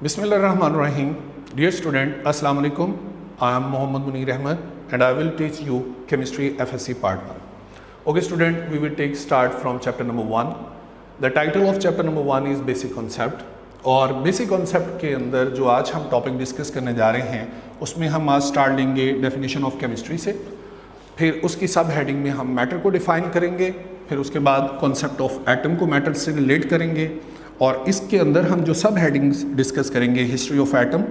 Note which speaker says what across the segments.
Speaker 1: Bismillahirrahmanirrahim. Dear student, Assalamu alaikum. I am Muhammad Munir Ahmed and I will teach you Chemistry FSC Part 1. Okay student, we will take start from chapter number 1. The title of chapter number 1 is Basic Concept. और basic concept के अंदर जो आज हम topic discuss करने जा रहे हैं उसमें हम आज स्टार्ट लेंगे डेफिनेशन ऑफ केमिस्ट्री से, फिर उसकी सब हेडिंग में हम मैटर को डिफाइन करेंगे, फिर उसके बाद कॉन्सेप्ट ऑफ एटम को मैटर से रिलेट करेंगे और इसके अंदर हम जो सब हेडिंग्स डिस्कस करेंगे history of atom,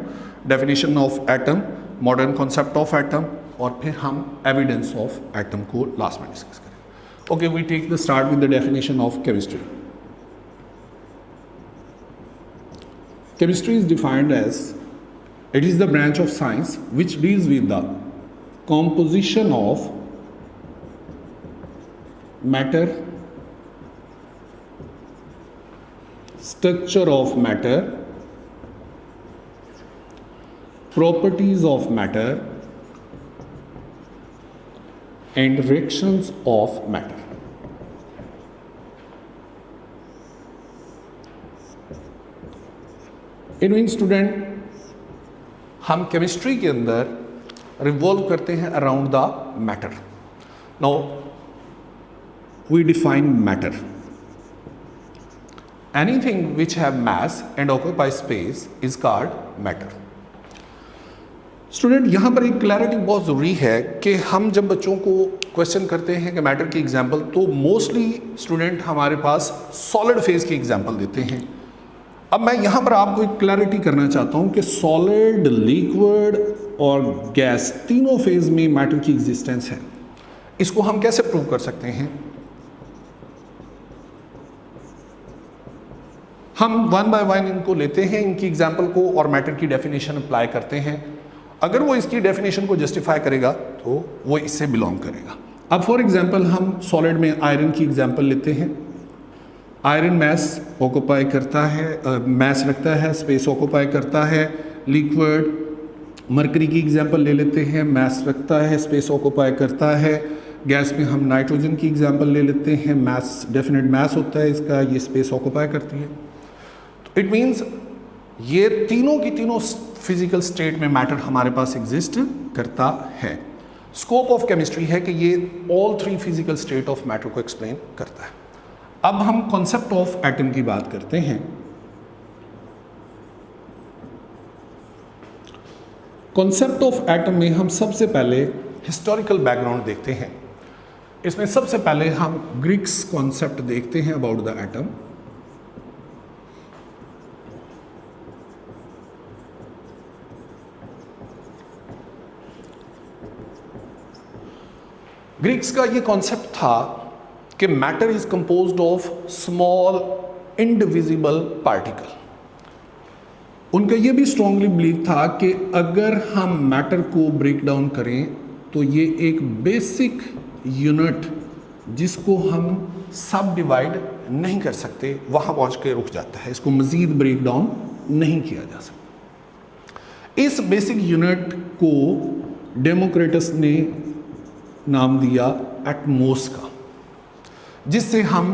Speaker 1: definition of atom, modern concept of atom और फिर हम एविडेंस ऑफ एटम को लास्ट में डिस्कस करेंगे. Okay, we take the start with the definition of chemistry. Chemistry is defined as it is the branch of science which deals with the composition of matter, structure of matter, properties of matter and reactions of matter. इन student हम chemistry के अंदर revolve करते हैं around the matter. Now we define matter. Anything which have mass and occupy space is called matter. Student यहाँ पर एक clarity बहुत ज़रूरी है कि हम जब बच्चों को क्वेश्चन करते हैं कि मैटर की एग्जांपल, तो मोस्टली स्टूडेंट हमारे पास सॉलिड फेज की एग्जांपल देते हैं. अब मैं यहाँ पर आपको एक क्लैरिटी करना चाहता हूँ कि सॉलिड, लिक्विड और गैस तीनों फेज में मैटर की एग्जिस्टेंस है. इसको हम कैसे प्रूव कर सकते हैं? हम वन बाय वन इनको लेते हैं, इनकी एग्जांपल को, और मैटर की डेफिनेशन अप्लाई करते हैं. अगर वो इसकी डेफिनेशन को जस्टिफाई करेगा तो वो इससे बिलोंग करेगा. अब फॉर एग्जांपल हम सॉलिड में आयरन की एग्जांपल लेते हैं. आयरन मैस ऑक्यूपाई करता है, मैस रखता है, स्पेस ऑक्यूपाई करता है. लिक्विड मरकरी की एग्जांपल ले लेते हैं, मैस रखता है, स्पेस ऑक्यूपाई करता है. गैस में हम नाइट्रोजन की एग्जांपल ले लेते हैं, मैस डेफिनेट मैस होता है इसका, ये स्पेस ऑक्यूपाई करती है. तो इट मीन्स ये तीनों की तीनों फिजिकल स्टेट में मैटर हमारे पास एग्जिस्ट करता है. स्कोप ऑफ केमिस्ट्री है कि ये all three physical state of matter को एक्सप्लेन करता है. अब हम कॉन्सेप्ट ऑफ एटम की बात करते हैं. कॉन्सेप्ट ऑफ एटम में हम सबसे पहले हिस्टोरिकल बैकग्राउंड देखते हैं. इसमें सबसे पहले हम ग्रीक्स कॉन्सेप्ट देखते हैं अबाउट द एटम. ग्रीक्स का ये कॉन्सेप्ट था कि matter is composed of small indivisible particle. उनका ये भी स्ट्रांगली बिलीव था कि अगर हम मैटर को ब्रेक डाउन करें तो ये एक बेसिक यूनिट जिसको हम सब डिवाइड नहीं कर सकते वहाँ पहुँच के रुक जाता है, इसको मज़ीद ब्रेक डाउन नहीं किया जा सकता. इस बेसिक यूनिट को डेमोक्रिटस ने नाम दिया एटमॉस का, जिससे हम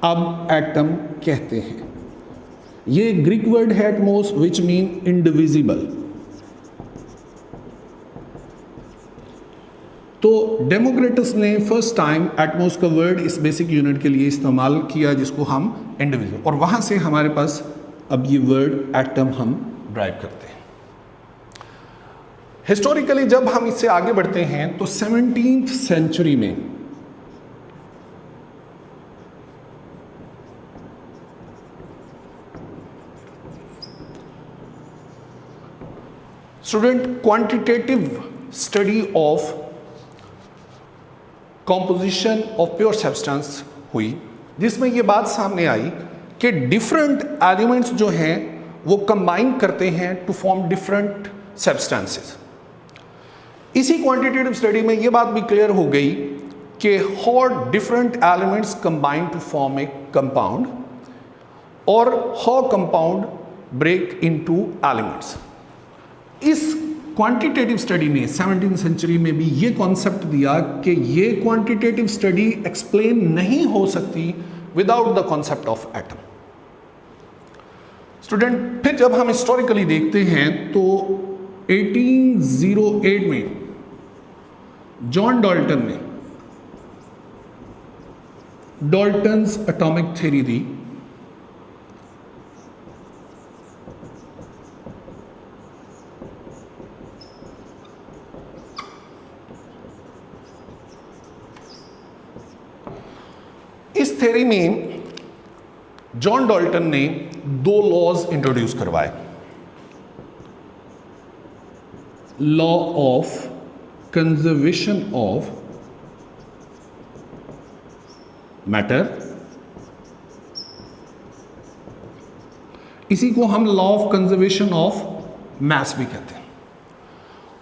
Speaker 1: अब एटम कहते हैं. ये ग्रीक वर्ड है एटमॉस विच मीन इंडिविजिबल. तो डेमोक्रिटस ने फर्स्ट टाइम एटमॉस का वर्ड इस बेसिक यूनिट के लिए इस्तेमाल किया जिसको हम इंडिविजुअल, और वहां से हमारे पास अब ये वर्ड एटम हम ड्राइव करते हैं. हिस्टोरिकली जब हम इससे आगे बढ़ते हैं तो 17th सेंचुरी में student quantitative study of composition of pure substance हुई, जिसमें ये बात सामने आई कि डिफरेंट एलिमेंट्स जो हैं वो कंबाइन करते हैं टू फॉर्म डिफरेंट सब्सटेंसेस. इसी क्वांटिटेटिव स्टडी में ये बात भी क्लियर हो गई कि how different elements combine to form a compound और how compound break into elements. इस क्वांटिटेटिव स्टडी ने 17वीं सेंचुरी में भी ये कॉन्सेप्ट दिया कि ये क्वांटिटेटिव स्टडी एक्सप्लेन नहीं हो सकती without the concept of atom. Student, फिर जब हम हिस्टोरिकली देखते हैं तो 1808 में जॉन डाल्टन ने डाल्टन्स एटॉमिक थ्योरी दी। इस थ्योरी में जॉन डाल्टन ने दो लॉज इंट्रोड्यूस करवाए। Law of conservation of matter, इसी को हम law of conservation of mess भी कहते हैं।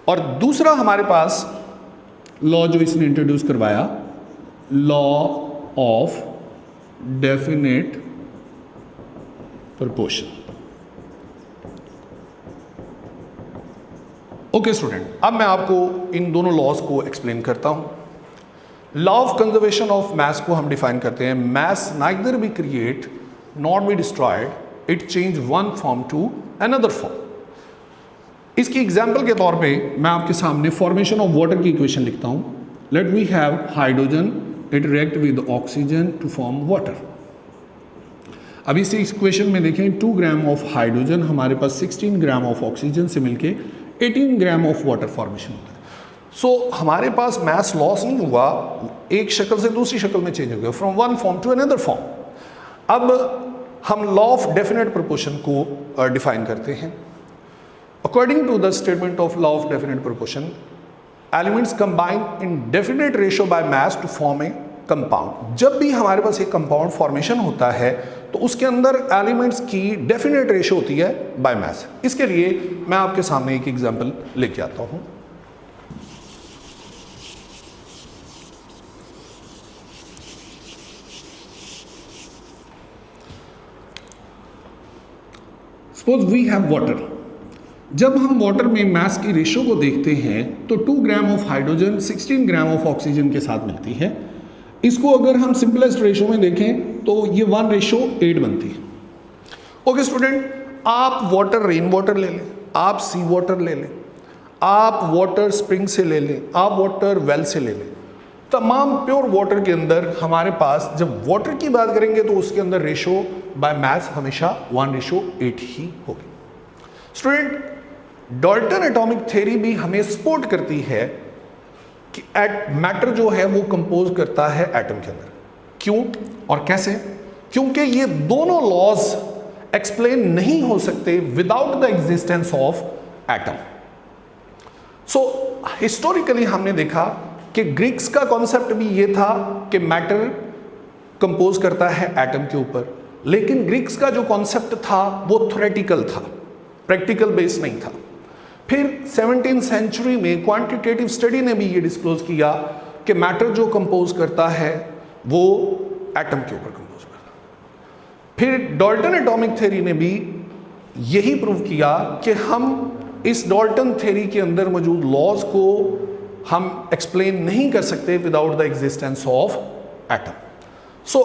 Speaker 1: और दूसरा हमारे पास लॉ जो इसने इंट्रोड्यूस करवाया, law of definite proportion. Okay student, अब मैं आपको इन दोनों लॉज को एक्सप्लेन करता हूं। Law of conservation of mass को हम डिफाइन करते हैं, mass neither be create not be destroyed, it change one form to another form. इसकी एग्जाम्पल के तौर पे मैं आपके सामने फॉर्मेशन ऑफ वाटर की इक्वेशन लिखता हूं। Let we have hydrogen, it react with oxygen to form water. अब इस इक्वेशन में देखें, 2 ग्राम ऑफ हाइड्रोजन हमारे पास 16 ग्राम ऑफ ऑक्सीजन से मिलके 18 ग्राम ऑफ वाटर फॉर्मेशन होता है। सो हमारे पास मैस लॉस नहीं हुआ, एक शक्ल से दूसरी शक्ल में चेंज हो गया, from one form to another form. अब हम लॉ ऑफ डेफिनेट प्रोपोर्शन को डिफाइन करते हैं। According to the statement of law of definite proportion, elements combine in definite ratio by mass to form a compound. जब भी हमारे पास एक compound formation होता है तो उसके अंदर एलिमेंट्स की डेफिनेट रेशियो होती है बाय मास। इसके लिए मैं आपके सामने एक एग्जांपल लेके आता हूं। Suppose we have water. जब हम वाटर में मास की रेशियो को देखते हैं तो 2 gram of hydrogen 16 gram of oxygen के साथ मिलती है। इसको अगर हम सिंपलेस्ट रेशियो में देखें तो ये 1:8 बनती है। ओके स्टूडेंट, आप वाटर रेन वाटर ले लें, आप सी वाटर ले लें, आप वाटर स्प्रिंग से ले लें, आप वाटर वेल से ले लें, तमाम प्योर वाटर के अंदर हमारे पास जब वाटर की बात करेंगे तो उसके अंदर रेशियो बाय मास हमेशा 1:8 ही होगी। स्टूडेंट, डाल्टन एटॉमिक थ्योरी भी हमें सपोर्ट करती है कि मैटर जो है वो कंपोज करता है एटम के अंदर। क्यों और कैसे? क्योंकि ये दोनों लॉज एक्सप्लेन नहीं हो सकते without the existence of atom. So historically हमने देखा कि ग्रीक्स का कॉन्सेप्ट भी ये था कि मैटर कंपोज करता है एटम के ऊपर, लेकिन ग्रीक्स का जो कॉन्सेप्ट था वो थ्योरेटिकल था, प्रैक्टिकल बेस नहीं था। फिर 17th सेंचुरी में क्वांटिटेटिव स्टडी ने भी ये डिस्क्लोज किया कि मैटर जो कंपोज करता है वो एटम के ऊपर कंपोज करता है। फिर डाल्टन एटॉमिक थ्योरी ने भी यही प्रूव किया कि हम इस डाल्टन थ्योरी के अंदर मौजूद लॉज को हम एक्सप्लेन नहीं कर सकते without the existence of atom. So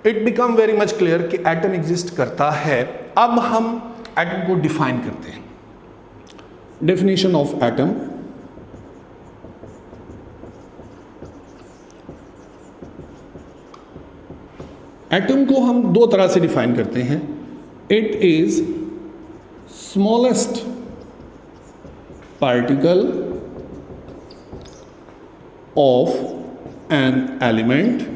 Speaker 1: it become very much clear कि एटम एग्जिस्ट करता है। अब हम एटम को डिफाइन करते हैं। Definition of atom. एटम को हम दो तरह से डिफाइन करते हैं। It is smallest particle of an element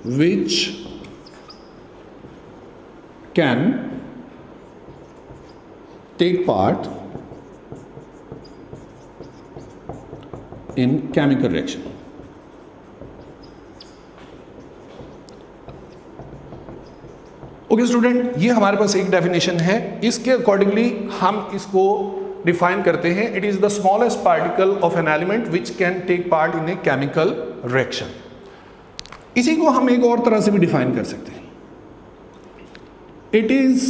Speaker 1: which can take part in chemical reaction. Okay student, ये हमारे पास एक डेफिनेशन है। इसके अकॉर्डिंगली हम इसको डिफाइन करते हैं। It is the smallest particle of an element which can take part in a chemical reaction. इसी को हम एक और तरह से भी डिफाइन कर सकते हैं। It is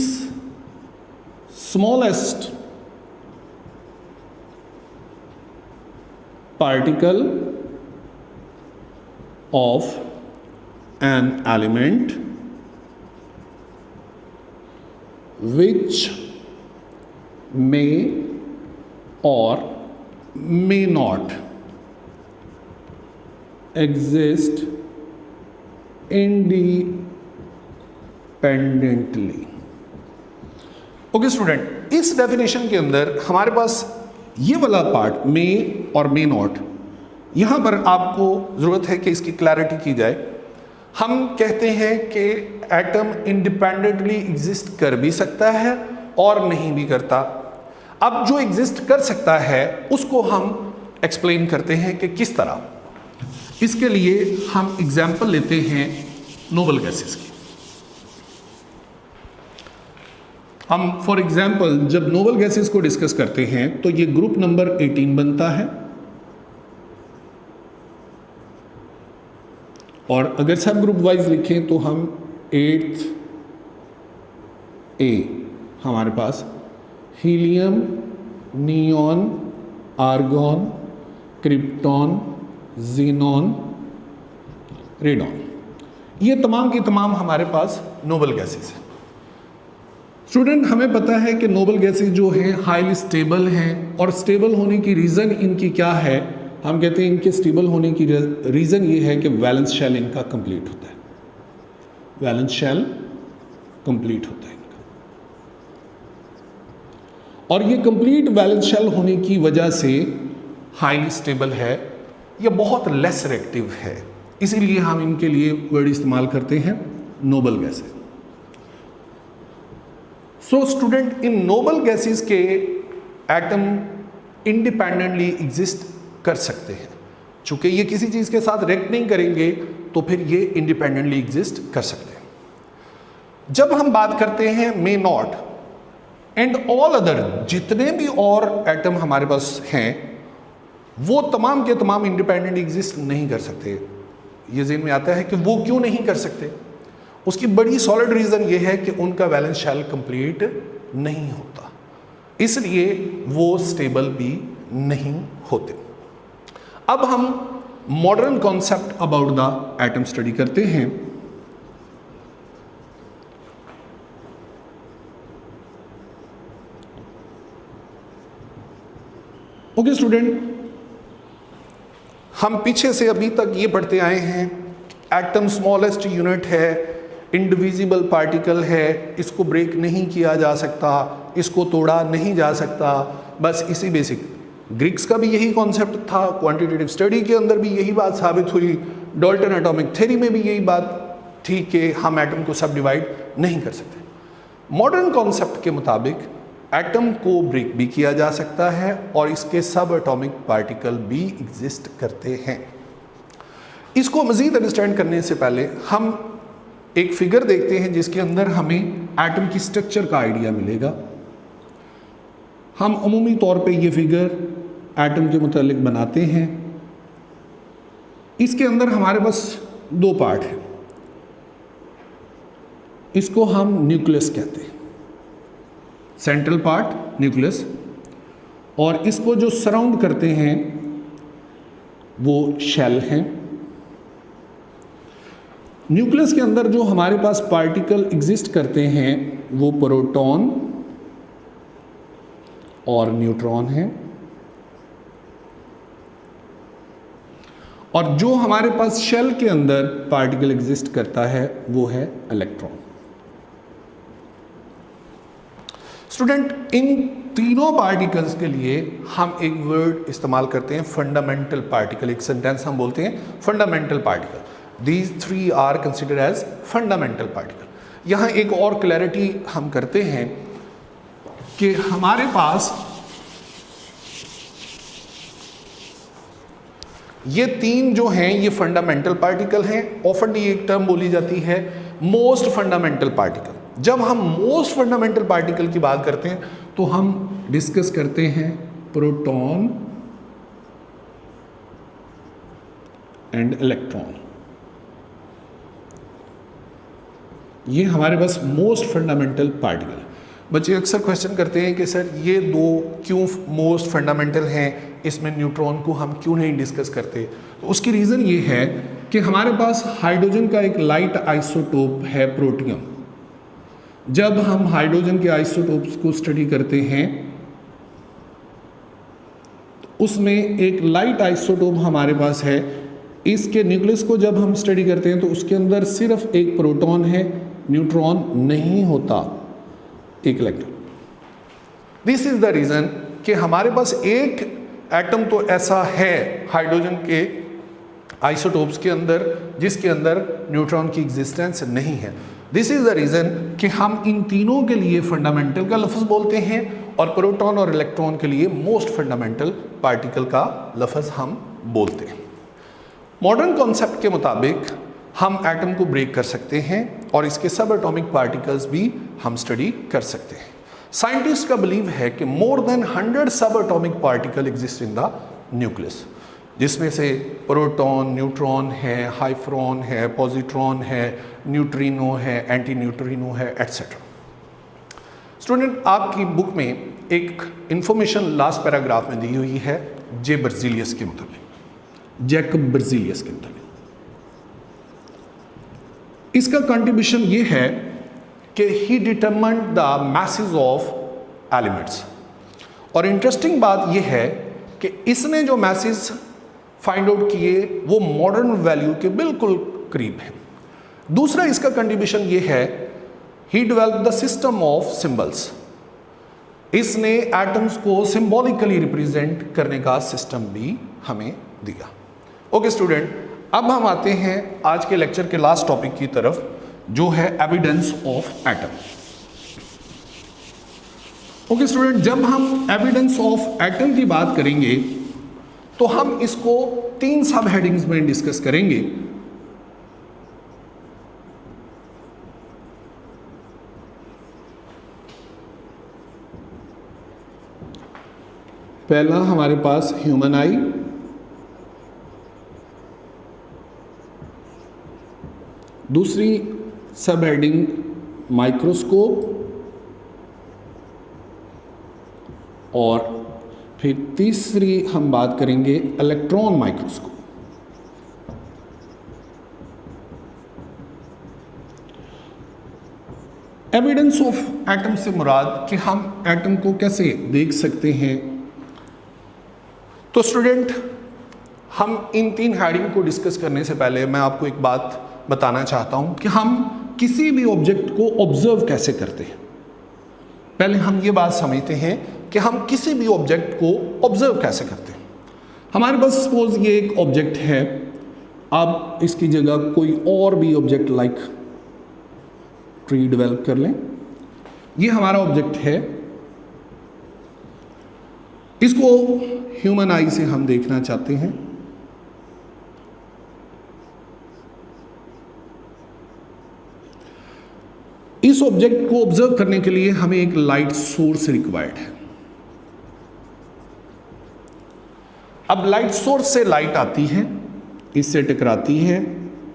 Speaker 1: smallest particle of an element which may or may not exist independently. Okay student, इस डेफिनेशन के अंदर हमारे पास ये वाला पार्ट मे और मे नॉट, यहाँ पर आपको ज़रूरत है कि इसकी क्लैरिटी की जाए। हम कहते हैं कि एटम इंडिपेंडेंटली एग्जिस्ट कर भी सकता है और नहीं भी करता। अब जो एग्जिस्ट कर सकता है उसको हम एक्सप्लेन करते हैं कि किस तरह। इसके लिए हम एग्जाम्पल लेते हैं नोबल गैसेस की। हम फॉर एग्जाम्पल जब नोबल गैसेस को डिस्कस करते हैं तो ये ग्रुप नंबर 18 बनता है, और अगर सब ग्रुप वाइज लिखें तो हम 8th ए हमारे पास helium, neon, argon, krypton, xenon, radon, ये तमाम की तमाम हमारे पास नोबल गैसेस हैं। स्टूडेंट, हमें पता है कि नोबल गैसेस जो हैं हाईली स्टेबल हैं, और स्टेबल होने की रीज़न इनकी क्या है? हम कहते हैं इनके स्टेबल होने की रीज़न ये है कि वैलेंस शेल इनका कंप्लीट होता है। वैलेंस शेल कंप्लीट होता है इनका, और ये कंप्लीट वैलेंस शेल होने की वजह से हाईली स्टेबल है, ये बहुत लेस रिएक्टिव है, इसीलिए हम इनके लिए वर्ड इस्तेमाल करते हैं नोबल गैसेस। सो स्टूडेंट, इन नोबल गैसेस के एटम इंडिपेंडेंटली एग्जिस्ट कर सकते हैं। चूंकि ये किसी चीज़ के साथ रिएक्ट नहीं करेंगे तो फिर ये इंडिपेंडेंटली एग्जिस्ट कर सकते हैं। जब हम बात करते हैं may not and all other, जितने भी और एटम हमारे पास हैं वो तमाम के तमाम इंडिपेंडेंटली एग्जिस्ट नहीं कर सकते। ये ज़हन में आता है कि वो क्यों नहीं कर सकते? उसकी बड़ी सॉलिड रीज़न ये है कि उनका वैलेंस शेल कंप्लीट नहीं होता, इसलिए वो स्टेबल भी नहीं होते। अब हम modern concept about the atom study करते हैं। ओके स्टूडेंट, हम पीछे से अभी तक ये पढ़ते आए हैं एटम स्मॉलेस्ट यूनिट है, इंडिविजिबल पार्टिकल है, इसको ब्रेक नहीं किया जा सकता, इसको तोड़ा नहीं जा सकता। बस इसी बेसिक, ग्रीक्स का भी यही कॉन्सेप्ट था, क्वांटिटेटिव स्टडी के अंदर भी यही बात साबित हुई, डाल्टन एटॉमिक थ्योरी में भी यही बात थी कि हम एटम को सब डिवाइड नहीं कर सकते। मॉडर्न कॉन्सेप्ट के मुताबिक एटम को ब्रेक भी किया जा सकता है और इसके सब एटॉमिक पार्टिकल भी एग्जिस्ट करते हैं। इसको मज़ीद अंडरस्टैंड करने से पहले हम एक फिगर देखते हैं जिसके अंदर हमें एटम की स्ट्रक्चर का आइडिया मिलेगा। हम अमूमी तौर पे ये फिगर एटम के मुतालिक बनाते हैं। इसके अंदर हमारे पास दो पार्ट हैं, इसको हम न्यूक्लियस कहते हैं, सेंट्रल पार्ट न्यूक्लियस, और इसको जो सराउंड करते हैं वो शेल हैं। न्यूक्लियस के अंदर जो हमारे पास पार्टिकल एग्जिस्ट करते हैं वो प्रोटॉन और न्यूट्रॉन हैं, और जो हमारे पास शेल के अंदर पार्टिकल एग्जिस्ट करता है वो है इलेक्ट्रॉन। स्टूडेंट, इन तीनों पार्टिकल्स के लिए हम एक वर्ड इस्तेमाल करते हैं फंडामेंटल पार्टिकल। एक सेंटेंस हम बोलते हैं fundamental particle. These three are considered as fundamental particle। यहाँ एक और क्लैरिटी हम करते हैं कि हमारे पास ये तीन जो हैं ये फंडामेंटल पार्टिकल हैं। ऑफन ये एक टर्म बोली जाती है मोस्ट फंडामेंटल पार्टिकल। जब हम मोस्ट फंडामेंटल पार्टिकल की बात करते हैं तो हम डिस्कस करते हैं प्रोटॉन एंड इलेक्ट्रॉन। ये हमारे पास मोस्ट फंडामेंटल पार्टिकल। बच्चे अक्सर क्वेश्चन करते हैं कि सर ये दो क्यों मोस्ट फंडामेंटल हैं, इसमें न्यूट्रॉन को हम क्यों नहीं डिस्कस करते? तो उसकी रीज़न ये है कि हमारे पास हाइड्रोजन का एक लाइट आइसोटोप है प्रोटियम। जब हम हाइड्रोजन के आइसोटोप्स को स्टडी करते हैं तो उसमें एक लाइट आइसोटोप हमारे पास है। इसके न्यूक्लियस को जब हम स्टडी करते हैं तो उसके अंदर सिर्फ एक प्रोटॉन है, न्यूट्रॉन नहीं होता, एक electron. This is the reason कि हमारे पास एक एटम तो ऐसा है हाइड्रोजन के आइसोटोप्स के अंदर जिसके अंदर न्यूट्रॉन की एग्जिस्टेंस नहीं है। दिस इज द रीजन कि हम इन तीनों के लिए फंडामेंटल का लफ्ज़ बोलते हैं और प्रोटॉन और इलेक्ट्रॉन के लिए मोस्ट फंडामेंटल पार्टिकल का लफ्ज़ हम बोलते हैं। मॉडर्न कॉन्सेप्ट के मुताबिक हम एटम को ब्रेक कर सकते हैं और इसके सब एटॉमिक पार्टिकल्स भी हम स्टडी कर सकते हैं। साइंटिस्ट का बिलीव है कि मोर देन 100 सब atomic particle exist in the nucleus, जिसमें से प्रोटॉन, न्यूट्रॉन है, हाइफ्रॉन है, पॉजिट्रॉन है, न्यूट्रिनो है, एंटी न्यूट्रिनो है, एटसेट्रा। स्टूडेंट, आपकी बुक में एक इंफॉर्मेशन लास्ट पैराग्राफ में दी हुई है जे बर्जीलियस के मुताबिक, जैकब बर्जीलियस के मुताबिक। इसका कंट्रीब्यूशन ये है कि he determined the masses of elements. और इंटरेस्टिंग बात यह है कि इसने जो मैसेज फाइंड आउट किए वो मॉडर्न वैल्यू के बिल्कुल करीब है। दूसरा इसका कंट्रीब्यूशन ये है, he developed the system of symbols. इसने एटम्स को सिंबॉलिकली रिप्रेजेंट करने का सिस्टम भी हमें दिया। ओके स्टूडेंट, अब हम आते हैं आज के लेक्चर के लास्ट टॉपिक की तरफ, जो है evidence of atom. Okay student, जब हम एविडेंस ऑफ एटम की बात करेंगे तो हम इसको 3 सब हेडिंग्स में डिस्कस करेंगे। पहला हमारे पास ह्यूमन आई, दूसरी सब हेडिंग माइक्रोस्कोप, और फिर तीसरी हम बात करेंगे electron microscope. Evidence of atom से मुराद कि हम एटम को कैसे देख सकते हैं। तो स्टूडेंट, हम इन 3 हेडिंग को डिस्कस करने से पहले मैं आपको एक बात बताना चाहता हूं कि हम किसी भी ऑब्जेक्ट को ऑब्जर्व कैसे करते हैं। पहले हम ये बात समझते हैं कि हम किसी भी ऑब्जेक्ट को ऑब्जर्व कैसे करते हैं। हमारे पास सपोज ये एक ऑब्जेक्ट है, अब इसकी जगह कोई और भी ऑब्जेक्ट लाइक ट्री डेवलप कर लें। ये हमारा ऑब्जेक्ट है, इसको ह्यूमन आई से हम देखना चाहते हैं। इस ऑब्जेक्ट को ऑब्जर्व करने के लिए हमें एक लाइट सोर्स रिक्वायर्ड है। अब लाइट सोर्स से लाइट आती है, इससे टकराती है,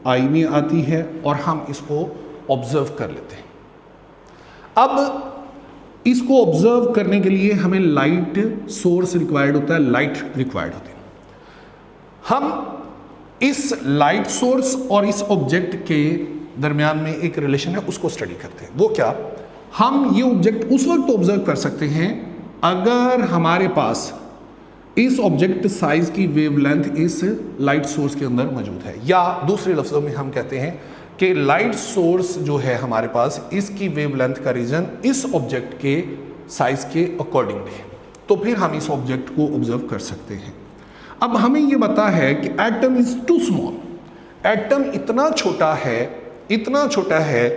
Speaker 1: आई में आती है और हम इसको ऑब्जर्व कर लेते हैं। अब इसको ऑब्जर्व करने के लिए हमें लाइट सोर्स रिक्वायर्ड होता है, लाइट रिक्वायर्ड होती है। हम इस लाइट सोर्स और इस ऑब्जेक्ट के दरमियान में एक रिलेशन है, उसको स्टडी करते हैं। वो क्या, हम ये ऑब्जेक्ट उस वक्त ऑब्जर्व कर सकते हैं अगर हमारे पास इस ऑब्जेक्ट साइज की वेवलेंथ इस लाइट सोर्स के अंदर मौजूद है, या दूसरे लफ्जों में हम कहते हैं कि लाइट सोर्स जो है हमारे पास, इसकी वेवलेंथ का रीजन इस ऑब्जेक्ट के साइज के अकॉर्डिंगली है, तो फिर हम इस ऑब्जेक्ट को ऑब्जर्व कर सकते हैं। अब हमें यह पता है कि atom is too small, atom इतना छोटा है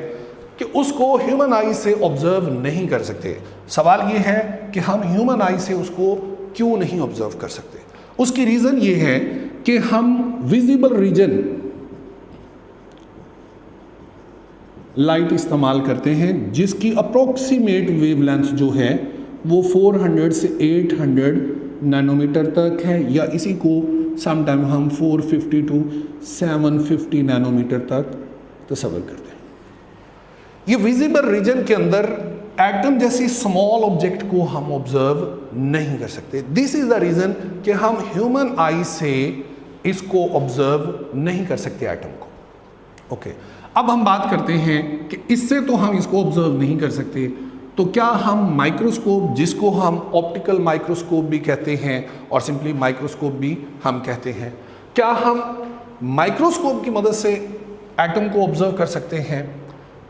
Speaker 1: कि उसको ह्यूमन आई से ऑब्जर्व नहीं कर सकते। सवाल ये है कि हम ह्यूमन आई से उसको क्यों नहीं ऑब्जर्व कर सकते। उसकी रीजन ये है कि हम विजिबल रीजन लाइट इस्तेमाल करते हैं जिसकी अप्रोक्सीमेट वेवलेंथ जो है वो 400 से 800 नैनोमीटर तक है, या इसी को समटाइम हम 450 टू 750 नैनोमीटर तक तस्वर करते हैं। ये विजिबल रीजन के अंदर एटम जैसी स्मॉल ऑब्जेक्ट को हम ऑब्जर्व नहीं कर सकते। दिस इज द रीजन कि हम ह्यूमन आई से इसको ऑब्जर्व नहीं कर सकते एटम को। ओके, अब हम बात करते हैं कि इससे तो हम इसको ऑब्जर्व नहीं कर सकते, तो क्या हम माइक्रोस्कोप, जिसको हम ऑप्टिकल माइक्रोस्कोप भी कहते हैं और सिंपली माइक्रोस्कोप भी हम कहते हैं, क्या हम माइक्रोस्कोप की मदद से एटम को ऑब्जर्व कर सकते हैं?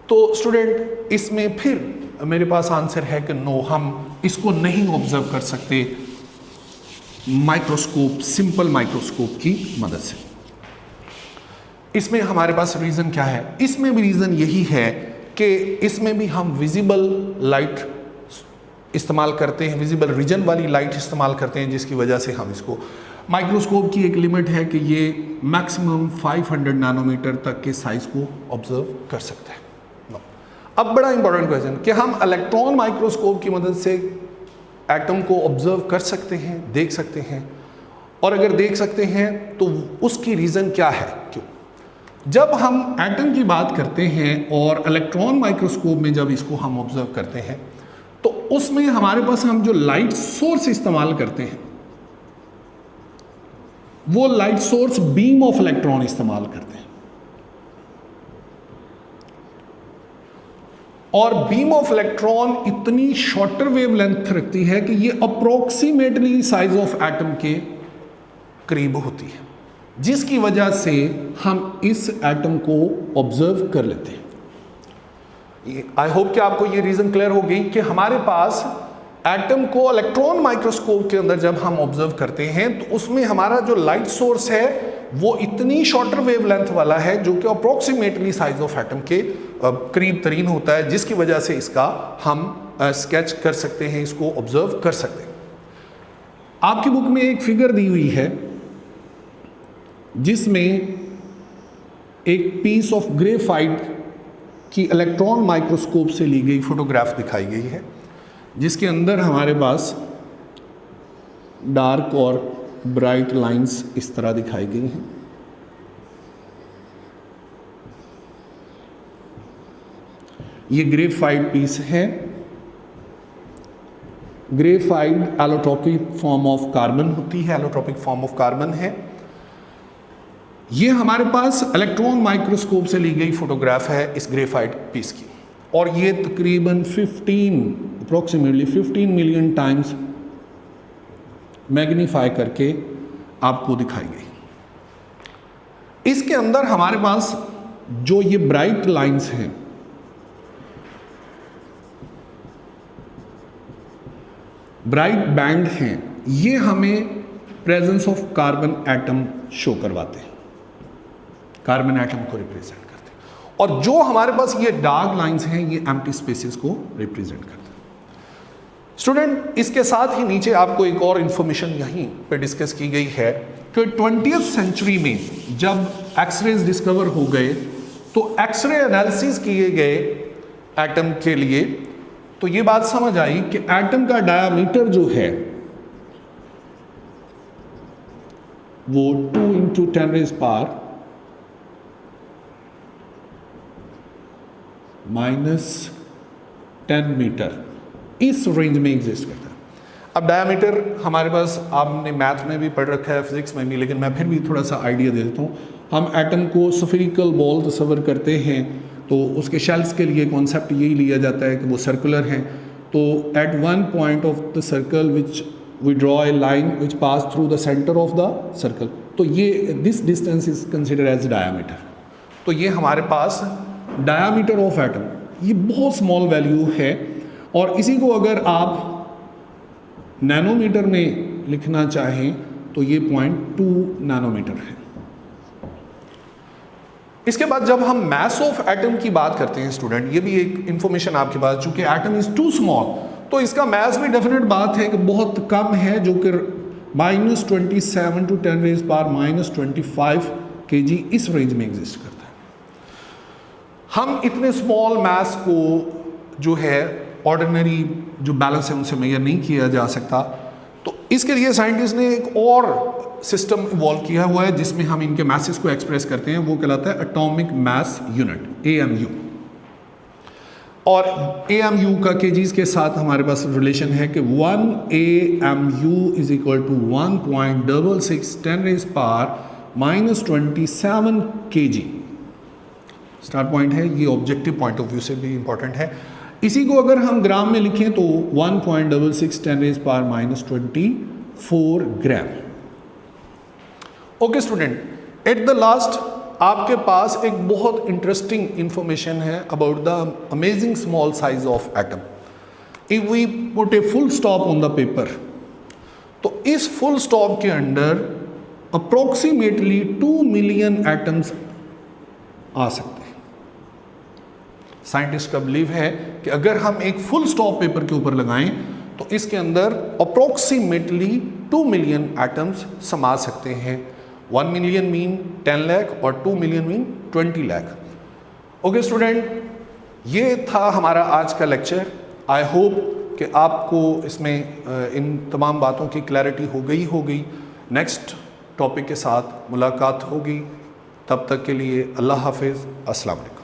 Speaker 1: तो स्टूडेंट इसमें फिर मेरे पास आंसर है कि नो, हम इसको नहीं ऑब्जर्व कर सकते माइक्रोस्कोप, सिंपल माइक्रोस्कोप की मदद से। इसमें हमारे पास रीज़न क्या है? इसमें भी रीज़न यही है कि इसमें भी हम विजिबल लाइट इस्तेमाल करते हैं, विजिबल रीजन वाली लाइट इस्तेमाल करते हैं, जिसकी वजह से हम इसको, माइक्रोस्कोप की एक लिमिट है कि ये मैक्सिमम 500 नैनोमीटर तक के साइज को ऑब्जर्व कर सकता है। अब बड़ा इंपॉर्टेंट क्वेश्चन कि हम इलेक्ट्रॉन माइक्रोस्कोप की मदद से एटम को ऑब्जर्व कर सकते हैं, देख सकते हैं, और अगर देख सकते हैं तो उसकी रीज़न क्या है, क्यों? जब हम एटम की बात करते हैं और इलेक्ट्रॉन माइक्रोस्कोप में जब इसको हम ऑब्जर्व करते हैं तो उसमें हमारे पास हम जो लाइट सोर्स इस्तेमाल करते हैं वो light source beam of electron इस्तेमाल करते हैं, और बीम ऑफ इलेक्ट्रॉन इतनी शॉर्टर वेवलेंथ रखती है कि ये अप्रोक्सीमेटली साइज ऑफ एटम के करीब होती है, जिसकी वजह से हम इस एटम को ऑब्जर्व कर लेते हैं। आई होप कि आपको ये रीजन क्लियर हो गई कि हमारे पास एटम को इलेक्ट्रॉन माइक्रोस्कोप के अंदर जब हम ऑब्जर्व करते हैं तो उसमें हमारा जो लाइट सोर्स है वो इतनी शॉर्टर वेवलेंथ वाला है जो कि अप्रोक्सीमेटली साइज ऑफ एटम के करीब तरीन होता है, जिसकी वजह से इसका हम स्केच कर सकते हैं, इसको ऑब्जर्व कर सकते हैं। आपकी बुक में एक फिगर दी हुई है जिसमें एक पीस ऑफ ग्रेफाइट की इलेक्ट्रॉन माइक्रोस्कोप से ली गई फोटोग्राफ दिखाई गई है, जिसके अंदर हमारे पास डार्क और ब्राइट लाइंस इस तरह दिखाई गई हैं। ये ग्रेफाइट पीस है। Graphite allotropic form of carbon होती है, एलोट्रोपिक फॉर्म ऑफ कार्बन है। ये हमारे पास इलेक्ट्रॉन माइक्रोस्कोप से ली गई फोटोग्राफ है इस ग्रेफाइट पीस की, और ये तकरीबन 15 मिलियन टाइम्स मैग्नीफाई करके आपको दिखाई गई। इसके अंदर हमारे पास जो ये ब्राइट लाइंस हैं, ब्राइट बैंड हैं, ये हमें presence of carbon atom show करवाते हैं, कार्बन एटम को रिप्रेजेंट करते हैं, और जो हमारे पास ये डार्क लाइंस हैं ये एम्प्टी स्पेसेस को रिप्रेजेंट करते हैं। स्टूडेंट, इसके साथ ही नीचे आपको एक और इंफॉर्मेशन यहीं पे डिस्कस की गई है कि 20th सेंचुरी में जब एक्सरेज डिस्कवर हो गए तो एक्सरे एनालिसिस किए गए एटम के लिए, तो ये बात समझ आई कि एटम का डायामीटर जो है वो 2 × 10⁻⁻10 मीटर इस रेंज में एग्जिस्ट करता है। अब डायामीटर हमारे पास आपने मैथ में भी पढ़ रखा है, फिजिक्स में भी, लेकिन मैं फिर भी थोड़ा सा आइडिया दे देता हूँ। हम एटम को स्फेरिकल बॉल तस्वर करते हैं तो उसके शेल्स के लिए कॉन्सेप्ट यही लिया जाता है कि वो सर्कुलर हैं, तो at one point of the circle which we draw a line which pass through the centre of the circle, तो ये this distance is consider as diameter. तो ये हमारे पास डायामीटर ऑफ एटम, ये बहुत स्मॉल वैल्यू है, और इसी को अगर आप नैनोमीटर में लिखना चाहें तो ये 0.2 नैनोमीटर है। इसके बाद जब हम मास ऑफ एटम की बात करते हैं स्टूडेंट, ये भी एक इंफॉर्मेशन आपके पास, चूंकि एटम इज टू स्मॉल तो इसका मास भी डेफिनेट बात है कि बहुत कम है, जो कि -27 × 10⁻⁻25 kg इस रेंज में एग्जिस्ट करता है। हम इतने स्मॉल मास को जो है ऑर्डिनरी जो बैलेंस है उनसे मेजर नहीं किया जा सकता, तो इसके लिए साइंटिस्ट ने एक और सिस्टम इवॉल्व किया हुआ है जिसमें हम इनके मैसेस को एक्सप्रेस करते हैं, वो कहलाता है एटॉमिक मास यूनिट, AMU। और AMU का केजीज के साथ हमारे पास रिलेशन है कि 1 AMU = 1.66 10⁻⁻ -27 kg स्टार्ट पॉइंट है। ये ऑब्जेक्टिव पॉइंट ऑफ व्यू से भी इंपॉर्टेंट है। इसी को अगर हम ग्राम में लिखें तो 1.66 10⁻24 gram. Okay student, at the last आपके पास एक बहुत इंटरेस्टिंग इंफॉर्मेशन है about the amazing small size of atom. If we put a full stop on the paper, तो इस फुल स्टॉप के अंदर अप्रोक्सीमेटली 2 मिलियन एटम्स आ सकते हैं। साइंटिस्ट का बिलीव है कि अगर हम एक फुल स्टॉप पेपर के ऊपर लगाएं तो इसके अंदर अप्रोक्सीमेटली 2 मिलियन एटम्स समा सकते हैं। 1 मिलियन मीन 10 लाख और 2 million mean 20 lakh. Okay student, ये था हमारा आज का लेक्चर। आई होप कि आपको इसमें इन तमाम बातों की क्लैरिटी हो गई। नेक्स्ट टॉपिक के साथ मुलाकात होगी। तब तक के लिए अल्लाह हाफिज़, अस्सलाम वालेकुम।